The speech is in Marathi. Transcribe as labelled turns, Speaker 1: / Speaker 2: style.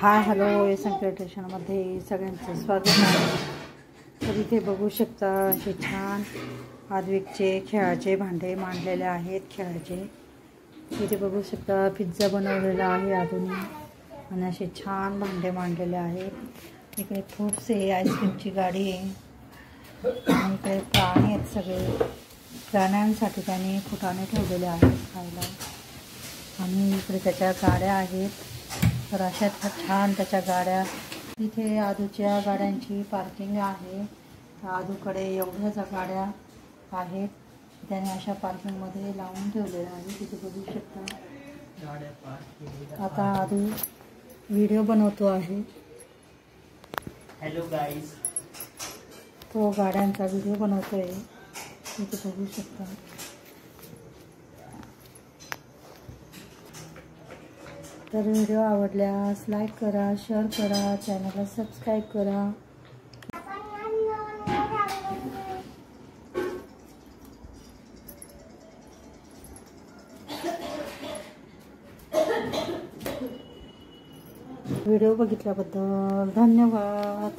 Speaker 1: हाय हॅलो संक्रेटेशनमध्ये सगळ्यांचं स्वागत आहे। तर इथे बघू शकता असे छान आद्विकचे खेळाचे भांडे मांडलेले आहेत। खेळाचे इथे बघू शकता पिझ्झा बनवलेला आहे आधुनी आणि असे छान भांडे मांडलेले आहेत। इकडे खूपसे आईस्क्रीमची गाडी आहे आणि इकडे प्राणी आहेत। सगळे प्राण्यांसाठी त्यांनी फुटाणे ठेवलेले आहेत खायला आणि इकडे त्याच्या गाड्या आहेत। तर अशा छान त्याच्या गाड्या इथे आदूच्या गाड्यांची पार्किंग आहे। आदूकडे एवढ्याच गाड्या आहेत त्याने अशा पार्किंगमध्ये लावून ठेवलेल्या आहे। तिथे बघू शकता गाड्या पार्क। आता आदू व्हिडिओ बनवतो आहे।
Speaker 2: हॅलो गाईज,
Speaker 1: तो गाड्यांचा व्हिडिओ बनवतोय। तिथे बघू शकता। तर व्हिडिओ आवडल्यास लाईक करा, शेअर करा, चॅनलला सबस्क्राईब करा। व्हिडिओ बघितल्याबद्दल धन्यवाद।